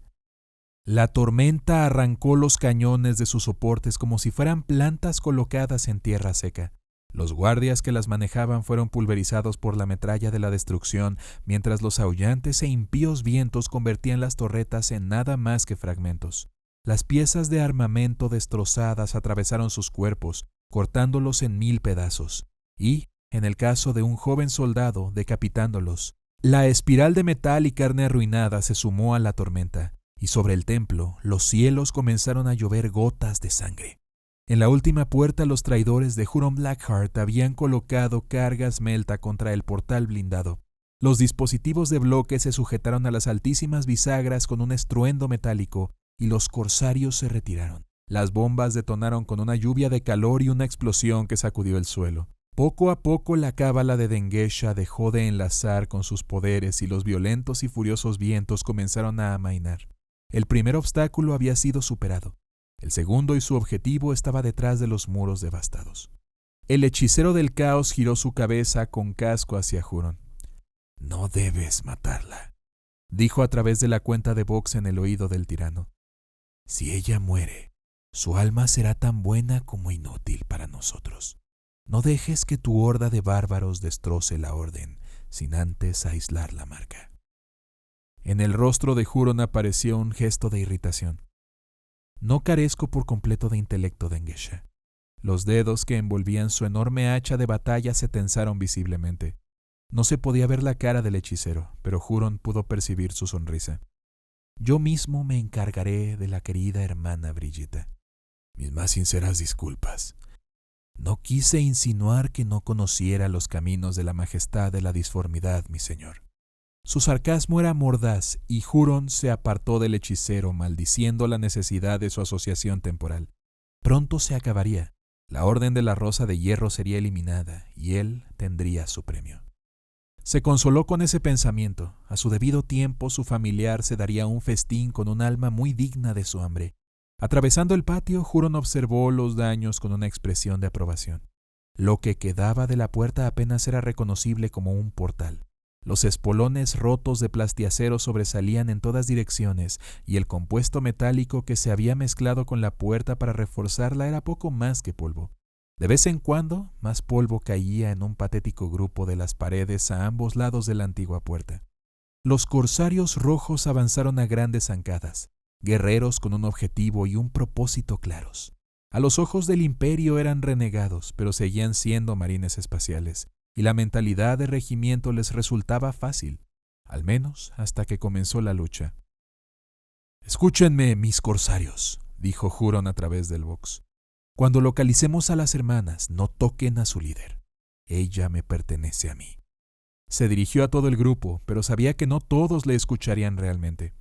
La tormenta arrancó los cañones de sus soportes como si fueran plantas colocadas en tierra seca. Los guardias que las manejaban fueron pulverizados por la metralla de la destrucción, mientras los aullantes e impíos vientos convertían las torretas en nada más que fragmentos. Las piezas de armamento destrozadas atravesaron sus cuerpos, cortándolos en 1000 pedazos, y, en el caso de un joven soldado, decapitándolos. La espiral de metal y carne arruinada se sumó a la tormenta, y sobre el templo los cielos comenzaron a llover gotas de sangre. En la última puerta los traidores de Huron Blackheart habían colocado cargas melta contra el portal blindado. Los dispositivos de bloque se sujetaron a las altísimas bisagras con un estruendo metálico y los corsarios se retiraron. Las bombas detonaron con una lluvia de calor y una explosión que sacudió el suelo. Poco a poco la cábala de Dengesha dejó de enlazar con sus poderes y los violentos y furiosos vientos comenzaron a amainar. El primer obstáculo había sido superado. El segundo y su objetivo estaba detrás de los muros devastados. El hechicero del caos giró su cabeza con casco hacia Huron. «No debes matarla», dijo a través de la cuenta de Vox en el oído del tirano. «Si ella muere, su alma será tan buena como inútil para nosotros. No dejes que tu horda de bárbaros destroce la orden sin antes aislar la marca». En el rostro de Huron apareció un gesto de irritación. «No carezco por completo de intelecto, Dengesha». Los dedos que envolvían su enorme hacha de batalla se tensaron visiblemente. No se podía ver la cara del hechicero, pero Huron pudo percibir su sonrisa. «Yo mismo me encargaré de la querida hermana Brigitta». «Mis más sinceras disculpas. No quise insinuar que no conociera los caminos de la majestad de la disformidad, mi señor». Su sarcasmo era mordaz y Huron se apartó del hechicero maldiciendo la necesidad de su asociación temporal. Pronto se acabaría. La Orden de la Rosa de Hierro sería eliminada y él tendría su premio. Se consoló con ese pensamiento. A su debido tiempo su familiar se daría un festín con un alma muy digna de su hambre. Atravesando el patio, Huron observó los daños con una expresión de aprobación. Lo que quedaba de la puerta apenas era reconocible como un portal. Los espolones rotos de plastiacero sobresalían en todas direcciones y el compuesto metálico que se había mezclado con la puerta para reforzarla era poco más que polvo. De vez en cuando, más polvo caía en un patético grupo de las paredes a ambos lados de la antigua puerta. Los corsarios rojos avanzaron a grandes zancadas, guerreros con un objetivo y un propósito claros. A los ojos del imperio eran renegados, pero seguían siendo marines espaciales. Y la mentalidad de regimiento les resultaba fácil, al menos hasta que comenzó la lucha. «Escúchenme, mis corsarios», dijo Huron a través del Vox. «Cuando localicemos a las hermanas, no toquen a su líder. Ella me pertenece a mí». Se dirigió a todo el grupo, pero sabía que no todos le escucharían realmente.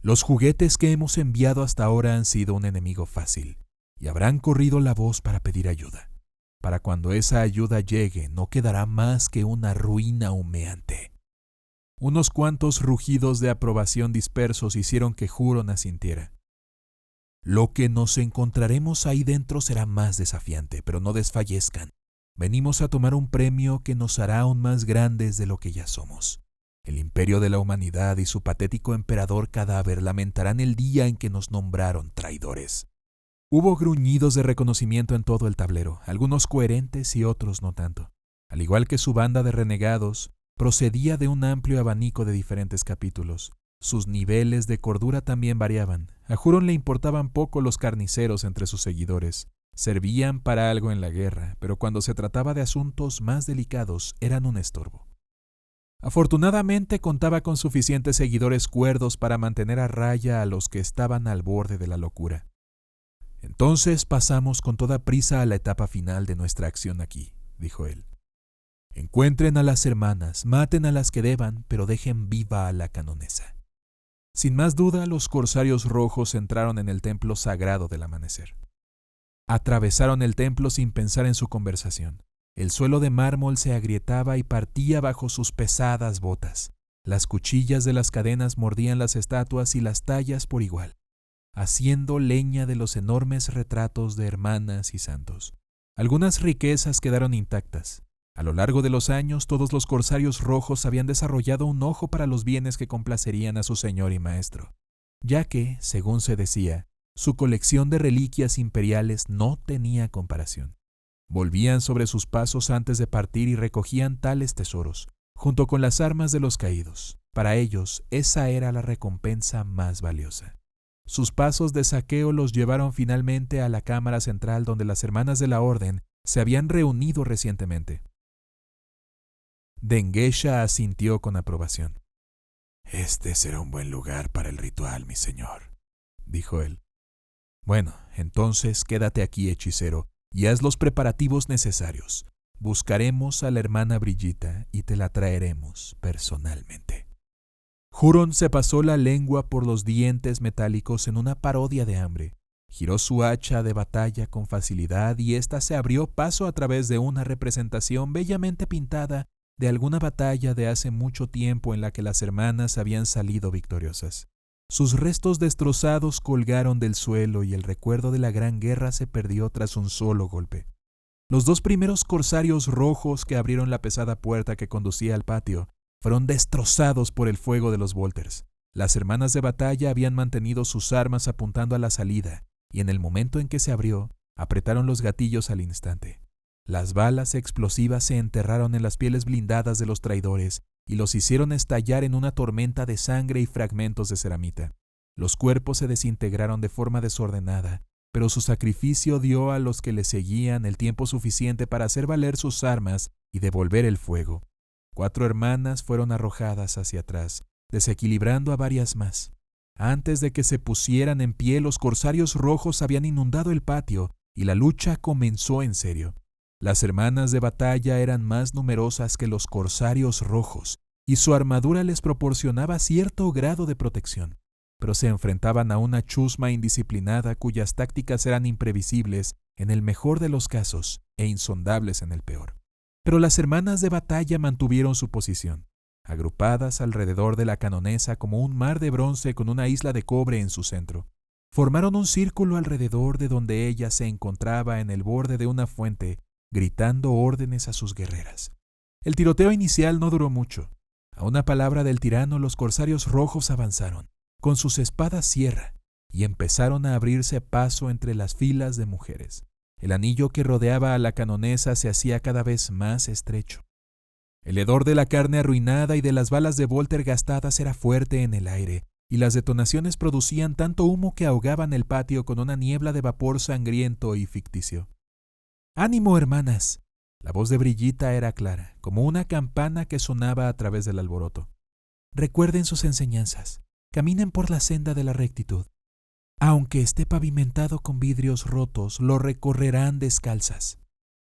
Los juguetes que hemos enviado hasta ahora han sido un enemigo fácil, y habrán corrido la voz para pedir ayuda. Para cuando esa ayuda llegue, no quedará más que una ruina humeante. Unos cuantos rugidos de aprobación dispersos hicieron que Huron asintiera. Lo que nos encontraremos ahí dentro será más desafiante, pero no desfallezcan. Venimos a tomar un premio que nos hará aún más grandes de lo que ya somos. El imperio de la humanidad y su patético emperador cadáver lamentarán el día en que nos nombraron traidores. Hubo gruñidos de reconocimiento en todo el tablero, algunos coherentes y otros no tanto. Al igual que su banda de renegados, procedía de un amplio abanico de diferentes capítulos. Sus niveles de cordura también variaban. A Huron le importaban poco los carniceros entre sus seguidores. Servían para algo en la guerra, pero cuando se trataba de asuntos más delicados eran un estorbo. Afortunadamente contaba con suficientes seguidores cuerdos para mantener a raya a los que estaban al borde de la locura. Entonces pasamos con toda prisa a la etapa final de nuestra acción aquí, dijo él. Encuentren a las hermanas, maten a las que deban, pero dejen viva a la canonesa. Sin más duda, los corsarios rojos entraron en el templo sagrado del amanecer. Atravesaron el templo sin pensar en su conversación. El suelo de mármol se agrietaba y partía bajo sus pesadas botas. Las cuchillas de las cadenas mordían las estatuas y las tallas por igual, haciendo leña de los enormes retratos de hermanas y santos. Algunas riquezas quedaron intactas. A lo largo de los años, todos los corsarios rojos habían desarrollado un ojo para los bienes que complacerían a su señor y maestro, ya que, según se decía, su colección de reliquias imperiales no tenía comparación. Volvían sobre sus pasos antes de partir y recogían tales tesoros, junto con las armas de los caídos. Para ellos, esa era la recompensa más valiosa. Sus pasos de saqueo los llevaron finalmente a la cámara central donde las hermanas de la orden se habían reunido recientemente. Dengesha asintió con aprobación. «Este será un buen lugar para el ritual, mi señor», dijo él. «Bueno, entonces quédate aquí, hechicero, y haz los preparativos necesarios. Buscaremos a la hermana Brigitta y te la traeremos personalmente». Huron se pasó la lengua por los dientes metálicos en una parodia de hambre. Giró su hacha de batalla con facilidad y ésta se abrió paso a través de una representación bellamente pintada de alguna batalla de hace mucho tiempo en la que las hermanas habían salido victoriosas. Sus restos destrozados colgaron del suelo y el recuerdo de la gran guerra se perdió tras un solo golpe. Los dos primeros corsarios rojos que abrieron la pesada puerta que conducía al patio fueron destrozados por el fuego de los Volters. Las hermanas de batalla habían mantenido sus armas apuntando a la salida y en el momento en que se abrió, apretaron los gatillos al instante. Las balas explosivas se enterraron en las pieles blindadas de los traidores y los hicieron estallar en una tormenta de sangre y fragmentos de ceramita. Los cuerpos se desintegraron de forma desordenada, pero su sacrificio dio a los que le seguían el tiempo suficiente para hacer valer sus armas y devolver el fuego. 4 hermanas fueron arrojadas hacia atrás, desequilibrando a varias más. Antes de que se pusieran en pie, los corsarios rojos habían inundado el patio y la lucha comenzó en serio. Las hermanas de batalla eran más numerosas que los corsarios rojos y su armadura les proporcionaba cierto grado de protección, pero se enfrentaban a una chusma indisciplinada cuyas tácticas eran imprevisibles en el mejor de los casos e insondables en el peor. Pero las hermanas de batalla mantuvieron su posición, agrupadas alrededor de la canonesa como un mar de bronce con una isla de cobre en su centro. Formaron un círculo alrededor de donde ella se encontraba en el borde de una fuente, gritando órdenes a sus guerreras. El tiroteo inicial no duró mucho. A una palabra del tirano, los corsarios rojos avanzaron, con sus espadas sierra, y empezaron a abrirse paso entre las filas de mujeres. El anillo que rodeaba a la canonesa se hacía cada vez más estrecho. El hedor de la carne arruinada y de las balas de Volter gastadas era fuerte en el aire, y las detonaciones producían tanto humo que ahogaban el patio con una niebla de vapor sangriento y ficticio. «¡Ánimo, hermanas!». La voz de Brigitta era clara, como una campana que sonaba a través del alboroto. «Recuerden sus enseñanzas. Caminen por la senda de la rectitud. Aunque esté pavimentado con vidrios rotos, lo recorrerán descalzas».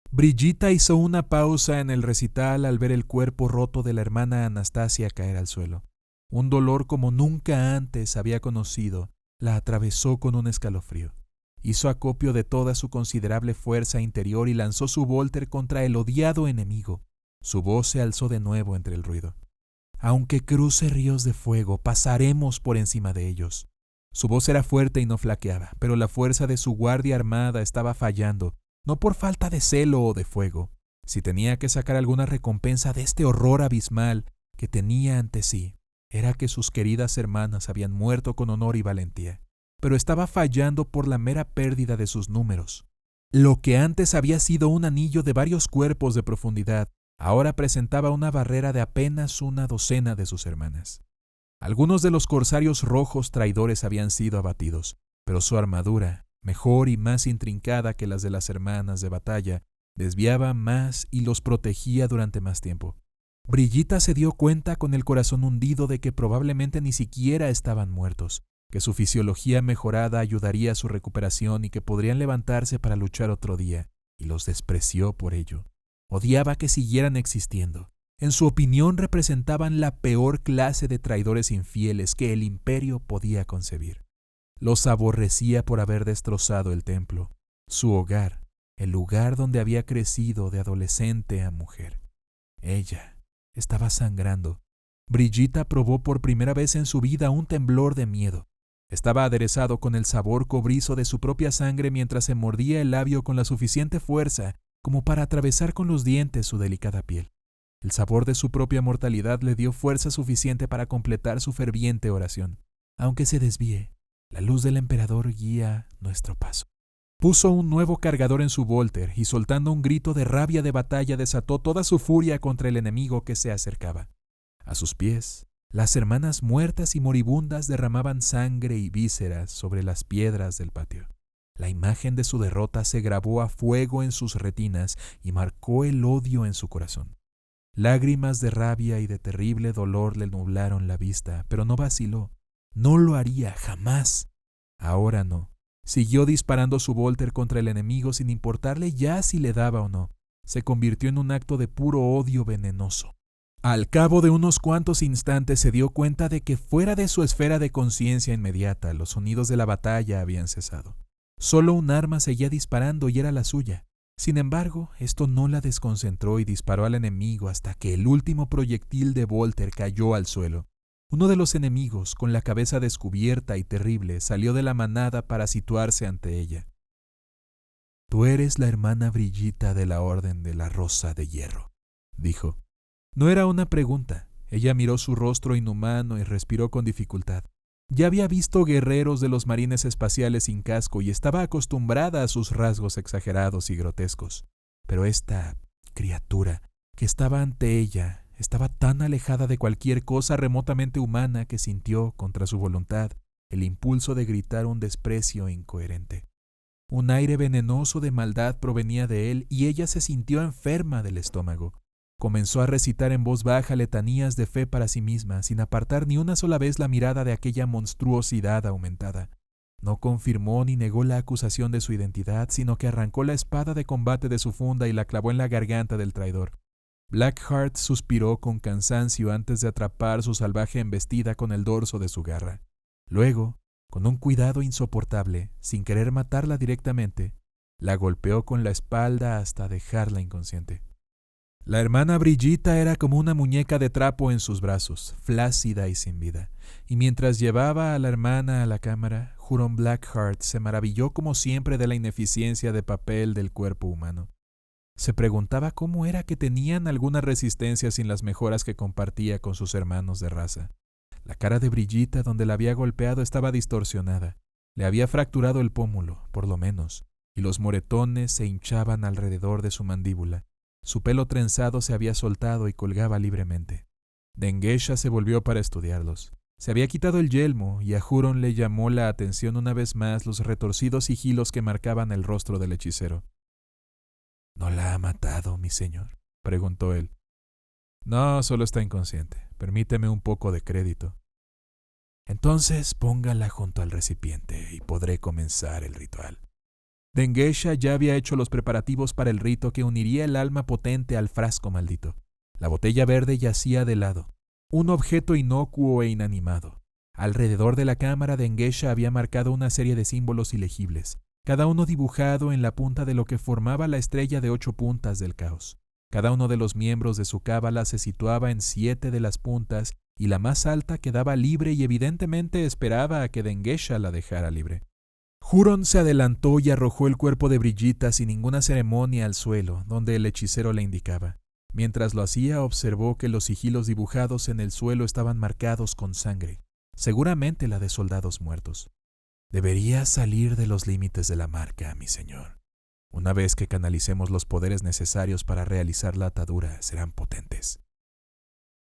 Brigitta hizo una pausa en el recital al ver el cuerpo roto de la hermana Anastasia caer al suelo. Un dolor como nunca antes había conocido la atravesó con un escalofrío. Hizo acopio de toda su considerable fuerza interior y lanzó su volter contra el odiado enemigo. Su voz se alzó de nuevo entre el ruido. Aunque cruce ríos de fuego, pasaremos por encima de ellos. Su voz era fuerte y no flaqueaba, pero la fuerza de su guardia armada estaba fallando, no por falta de celo o de fuego. Si tenía que sacar alguna recompensa de este horror abismal que tenía ante sí, era que sus queridas hermanas habían muerto con honor y valentía, pero estaba fallando por la mera pérdida de sus números. Lo que antes había sido un anillo de varios cuerpos de profundidad, ahora presentaba una barrera de apenas una docena de sus hermanas. Algunos de los corsarios rojos traidores habían sido abatidos, pero su armadura, mejor y más intrincada que las de las hermanas de batalla, desviaba más y los protegía durante más tiempo. Brigitta se dio cuenta con el corazón hundido de que probablemente ni siquiera estaban muertos, que su fisiología mejorada ayudaría a su recuperación y que podrían levantarse para luchar otro día, y los despreció por ello. Odiaba que siguieran existiendo. En su opinión representaban la peor clase de traidores infieles que el imperio podía concebir. Los aborrecía por haber destrozado el templo, su hogar, el lugar donde había crecido de adolescente a mujer. Ella estaba sangrando. Brigitta probó por primera vez en su vida un temblor de miedo. Estaba aderezado con el sabor cobrizo de su propia sangre mientras se mordía el labio con la suficiente fuerza como para atravesar con los dientes su delicada piel. El sabor de su propia mortalidad le dio fuerza suficiente para completar su ferviente oración. Aunque se desvíe, la luz del emperador guía nuestro paso. Puso un nuevo cargador en su volter y soltando un grito de rabia de batalla desató toda su furia contra el enemigo que se acercaba. A sus pies, las hermanas muertas y moribundas derramaban sangre y vísceras sobre las piedras del patio. La imagen de su derrota se grabó a fuego en sus retinas y marcó el odio en su corazón. Lágrimas de rabia y de terrible dolor le nublaron la vista, pero no vaciló. No lo haría jamás. Ahora no. Siguió disparando su volter contra el enemigo sin importarle ya si le daba o no. Se convirtió en un acto de puro odio venenoso. Al cabo de unos cuantos instantes se dio cuenta de que fuera de su esfera de conciencia inmediata los sonidos de la batalla habían cesado. Solo un arma seguía disparando y era la suya. Sin embargo, esto no la desconcentró y disparó al enemigo hasta que el último proyectil de volter cayó al suelo. Uno de los enemigos, con la cabeza descubierta y terrible, salió de la manada para situarse ante ella. «Tú eres la hermana Brigitta de la Orden de la Rosa de Hierro», dijo. No era una pregunta. Ella miró su rostro inhumano y respiró con dificultad. Ya había visto guerreros de los marines espaciales sin casco y estaba acostumbrada a sus rasgos exagerados y grotescos. Pero esta criatura que estaba ante ella estaba tan alejada de cualquier cosa remotamente humana que sintió, contra su voluntad, el impulso de gritar un desprecio incoherente. Un aire venenoso de maldad provenía de él y ella se sintió enferma del estómago. Comenzó a recitar en voz baja letanías de fe para sí misma, sin apartar ni una sola vez la mirada de aquella monstruosidad aumentada. No confirmó ni negó la acusación de su identidad, sino que arrancó la espada de combate de su funda y la clavó en la garganta del traidor. Blackheart suspiró con cansancio antes de atrapar su salvaje embestida con el dorso de su garra. Luego, con un cuidado insoportable, sin querer matarla directamente, la golpeó con la espalda hasta dejarla inconsciente. La hermana Brigitta era como una muñeca de trapo en sus brazos, flácida y sin vida, y mientras llevaba a la hermana a la cámara, Huron Blackheart se maravilló como siempre de la ineficiencia de papel del cuerpo humano. Se preguntaba cómo era que tenían alguna resistencia sin las mejoras que compartía con sus hermanos de raza. La cara de Brigitta, donde la había golpeado, estaba distorsionada. Le había fracturado el pómulo, por lo menos, y los moretones se hinchaban alrededor de su mandíbula. Su pelo trenzado se había soltado y colgaba libremente. Dengesha se volvió para estudiarlos. Se había quitado el yelmo y a Huron le llamó la atención una vez más los retorcidos sigilos que marcaban el rostro del hechicero. «¿No la ha matado, mi señor?», preguntó él. «No, solo está inconsciente. Permíteme un poco de crédito». «Entonces póngala junto al recipiente y podré comenzar el ritual». Dengesha ya había hecho los preparativos para el rito que uniría el alma potente al frasco maldito. La botella verde yacía de lado. Un objeto inocuo e inanimado. Alrededor de la cámara de Dengesha había marcado una serie de símbolos ilegibles, cada uno dibujado en la punta de lo que formaba la estrella de 8 puntas del caos. Cada uno de los miembros de su cábala se situaba en 7 de las puntas y la más alta quedaba libre y evidentemente esperaba a que Dengesha la dejara libre. Huron se adelantó y arrojó el cuerpo de Brigitta sin ninguna ceremonia al suelo, donde el hechicero le indicaba. Mientras lo hacía, observó que los sigilos dibujados en el suelo estaban marcados con sangre, seguramente la de soldados muertos. Debería salir de los límites de la marca, mi señor. Una vez que canalicemos los poderes necesarios para realizar la atadura, serán potentes.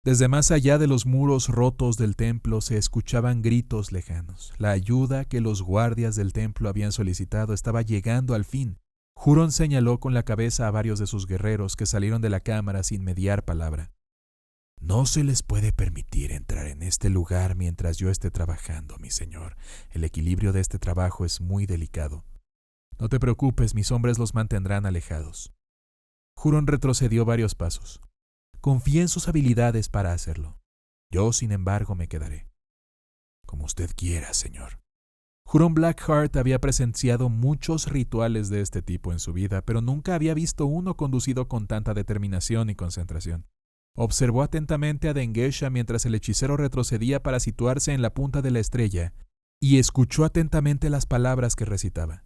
Desde más allá de los muros rotos del templo se escuchaban gritos lejanos. La ayuda que los guardias del templo habían solicitado estaba llegando al fin. Huron señaló con la cabeza a varios de sus guerreros que salieron de la cámara sin mediar palabra. No se les puede permitir entrar en este lugar mientras yo esté trabajando, mi señor. El equilibrio de este trabajo es muy delicado. No te preocupes, mis hombres los mantendrán alejados. Huron retrocedió varios pasos. Confía en sus habilidades para hacerlo. Yo, sin embargo, me quedaré. Como usted quiera, señor. Huron Blackheart había presenciado muchos rituales de este tipo en su vida, pero nunca había visto uno conducido con tanta determinación y concentración. Observó atentamente a Dengesha mientras el hechicero retrocedía para situarse en la punta de la estrella y escuchó atentamente las palabras que recitaba.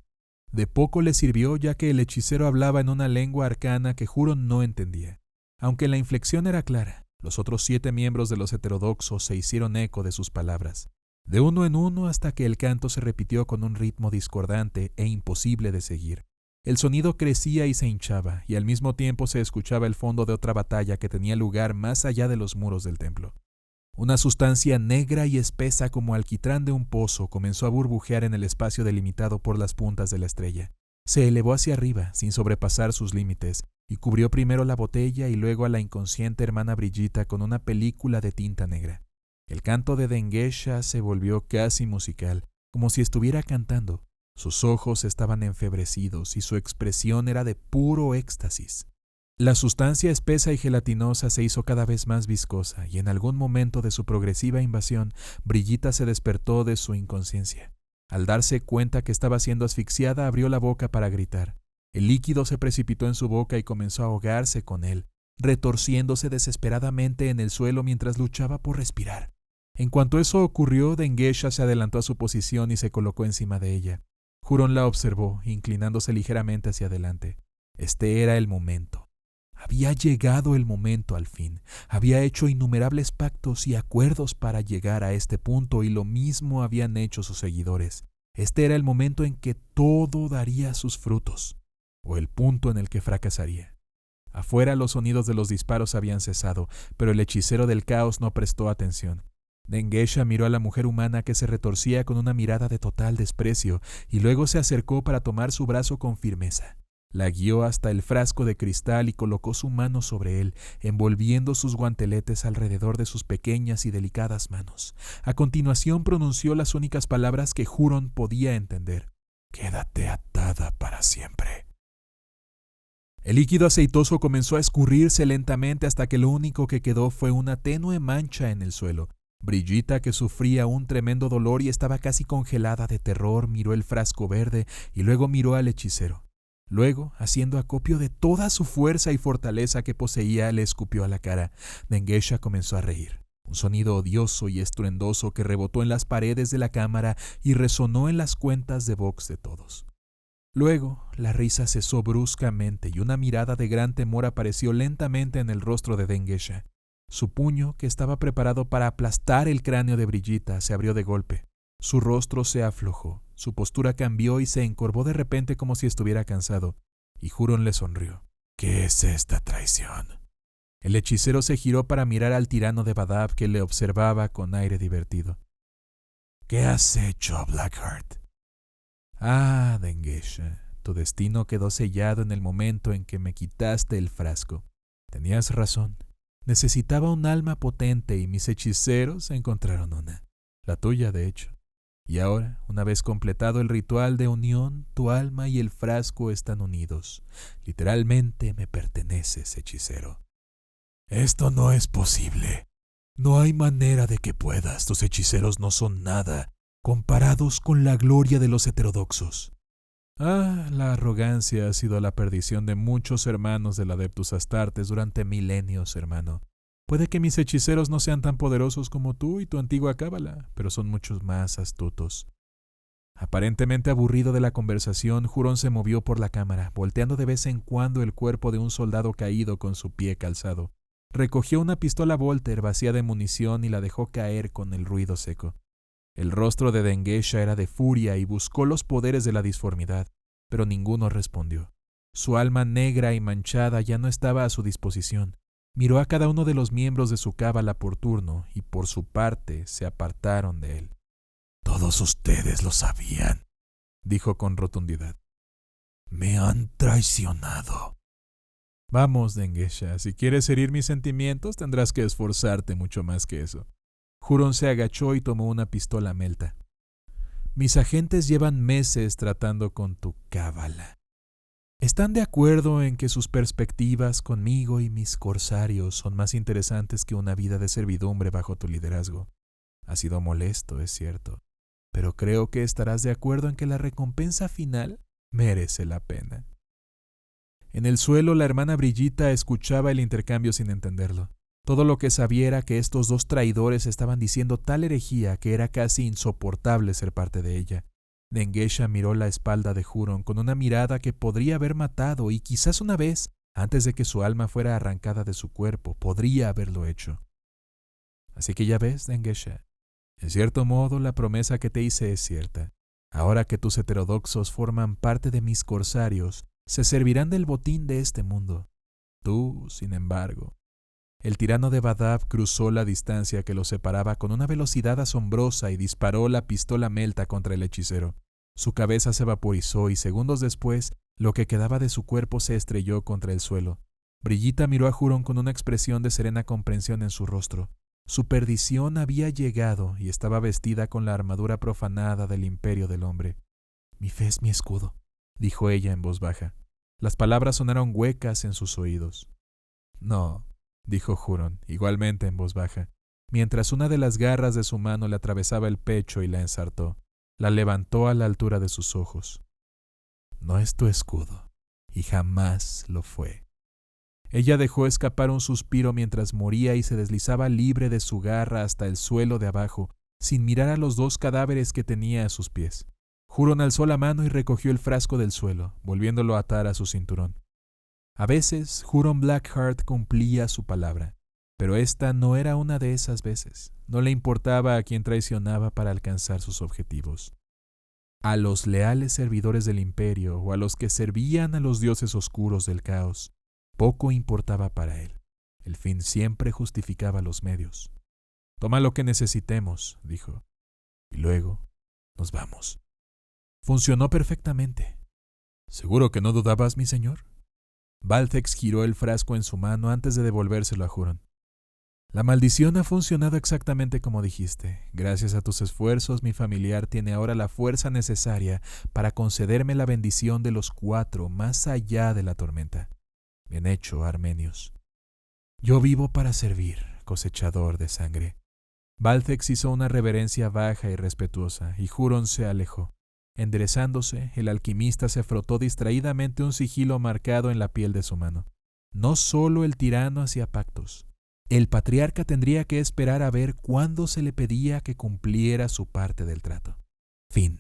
De poco le sirvió ya que el hechicero hablaba en una lengua arcana que Huron no entendía. Aunque la inflexión era clara, los otros 7 miembros de los heterodoxos se hicieron eco de sus palabras, de uno en uno hasta que el canto se repitió con un ritmo discordante e imposible de seguir. El sonido crecía y se hinchaba, y al mismo tiempo se escuchaba el fondo de otra batalla que tenía lugar más allá de los muros del templo. Una sustancia negra y espesa como alquitrán de un pozo comenzó a burbujear en el espacio delimitado por las puntas de la estrella. Se elevó hacia arriba, sin sobrepasar sus límites, y cubrió primero la botella y luego a la inconsciente hermana Brigitta con una película de tinta negra. El canto de Dengesha se volvió casi musical, como si estuviera cantando. Sus ojos estaban enfebrecidos y su expresión era de puro éxtasis. La sustancia espesa y gelatinosa se hizo cada vez más viscosa y en algún momento de su progresiva invasión, Brigitta se despertó de su inconsciencia. Al darse cuenta que estaba siendo asfixiada, abrió la boca para gritar. El líquido se precipitó en su boca y comenzó a ahogarse con él, retorciéndose desesperadamente en el suelo mientras luchaba por respirar. En cuanto eso ocurrió, Dengesha se adelantó a su posición y se colocó encima de ella. Huron la observó, inclinándose ligeramente hacia adelante. Este era el momento. Había llegado el momento al fin. Había hecho innumerables pactos y acuerdos para llegar a este punto y lo mismo habían hecho sus seguidores. Este era el momento en que todo daría sus frutos, o el punto en el que fracasaría. Afuera los sonidos de los disparos habían cesado, pero el hechicero del caos no prestó atención. Dengesha miró a la mujer humana que se retorcía con una mirada de total desprecio y luego se acercó para tomar su brazo con firmeza. La guió hasta el frasco de cristal y colocó su mano sobre él, envolviendo sus guanteletes alrededor de sus pequeñas y delicadas manos. A continuación pronunció las únicas palabras que Huron podía entender. «Quédate atada para siempre». El líquido aceitoso comenzó a escurrirse lentamente hasta que lo único que quedó fue una tenue mancha en el suelo. Brigitta, que sufría un tremendo dolor y estaba casi congelada de terror, miró el frasco verde y luego miró al hechicero. Luego, haciendo acopio de toda su fuerza y fortaleza que poseía, le escupió a la cara. Dengesha comenzó a reír. Un sonido odioso y estruendoso que rebotó en las paredes de la cámara y resonó en las cuentas de box de todos. Luego, la risa cesó bruscamente y una mirada de gran temor apareció lentamente en el rostro de Dengesha. Su puño, que estaba preparado para aplastar el cráneo de Brigitta, se abrió de golpe. Su rostro se aflojó, su postura cambió y se encorvó de repente como si estuviera cansado, y Huron le sonrió. ¿Qué es esta traición? El hechicero se giró para mirar al tirano de Badab que le observaba con aire divertido. ¿Qué has hecho, Blackheart? Ah, Dengesha, tu destino quedó sellado en el momento en que me quitaste el frasco. Tenías razón. Necesitaba un alma potente y mis hechiceros encontraron una. La tuya, de hecho. Y ahora, una vez completado el ritual de unión, tu alma y el frasco están unidos. Literalmente me perteneces, hechicero. Esto no es posible. No hay manera de que puedas. Tus hechiceros no son nada comparados con la gloria de los heterodoxos. La arrogancia ha sido la perdición de muchos hermanos del Adeptus Astartes durante milenios, hermano. Puede que mis hechiceros no sean tan poderosos como tú y tu antigua cábala, pero son muchos más astutos. Aparentemente aburrido de la conversación, Huron se movió por la cámara, volteando de vez en cuando el cuerpo de un soldado caído con su pie calzado. Recogió una pistola Volter vacía de munición y la dejó caer con el ruido seco. El rostro de Dengesha era de furia y buscó los poderes de la disformidad, pero ninguno respondió. Su alma negra y manchada ya no estaba a su disposición. Miró a cada uno de los miembros de su cábala por turno y por su parte se apartaron de él. «Todos ustedes lo sabían», dijo con rotundidad. «Me han traicionado». «Vamos, Dengesha, si quieres herir mis sentimientos tendrás que esforzarte mucho más que eso». Huron se agachó y tomó una pistola melta. «Mis agentes llevan meses tratando con tu cábala. Están de acuerdo en que sus perspectivas conmigo y mis corsarios son más interesantes que una vida de servidumbre bajo tu liderazgo. Ha sido molesto, es cierto, pero creo que estarás de acuerdo en que la recompensa final merece la pena». En el suelo, la hermana Brigitta escuchaba el intercambio sin entenderlo. Todo lo que sabía era que estos dos traidores estaban diciendo tal herejía que era casi insoportable ser parte de ella. Dengesha miró la espalda de Huron con una mirada que podría haber matado y quizás una vez, antes de que su alma fuera arrancada de su cuerpo, podría haberlo hecho. «Así que ya ves, Dengesha, en cierto modo la promesa que te hice es cierta. Ahora que tus heterodoxos forman parte de mis corsarios, se servirán del botín de este mundo. Tú, sin embargo». El tirano de Badab cruzó la distancia que los separaba con una velocidad asombrosa y disparó la pistola melta contra el hechicero. Su cabeza se vaporizó y segundos después, lo que quedaba de su cuerpo se estrelló contra el suelo. Brigitta miró a Huron con una expresión de serena comprensión en su rostro. Su perdición había llegado y estaba vestida con la armadura profanada del imperio del hombre. «Mi fe es mi escudo», dijo ella en voz baja. Las palabras sonaron huecas en sus oídos. «No», dijo Huron, igualmente en voz baja, mientras una de las garras de su mano le atravesaba el pecho y la ensartó. La levantó a la altura de sus ojos. «No es tu escudo, y jamás lo fue». Ella dejó escapar un suspiro mientras moría y se deslizaba libre de su garra hasta el suelo de abajo, sin mirar a los dos cadáveres que tenía a sus pies. Huron alzó la mano y recogió el frasco del suelo, volviéndolo a atar a su cinturón. A veces, Huron Blackheart cumplía su palabra, pero esta no era una de esas veces. No le importaba a quien traicionaba para alcanzar sus objetivos. A los leales servidores del imperio o a los que servían a los dioses oscuros del caos, poco importaba para él. El fin siempre justificaba los medios. «Toma lo que necesitemos», dijo, «y luego nos vamos». Funcionó perfectamente. «¿Seguro que no dudabas, mi señor?» Balthex giró el frasco en su mano antes de devolvérselo a Huron. «La maldición ha funcionado exactamente como dijiste. Gracias a tus esfuerzos, mi familiar tiene ahora la fuerza necesaria para concederme la bendición de los 4 más allá de la tormenta. Bien hecho, armenios. Yo vivo para servir, cosechador de sangre». Balthex hizo una reverencia baja y respetuosa, y Huron se alejó. Enderezándose, el alquimista se frotó distraídamente un sigilo marcado en la piel de su mano. No solo el tirano hacía pactos. El patriarca tendría que esperar a ver cuándo se le pedía que cumpliera su parte del trato. Fin.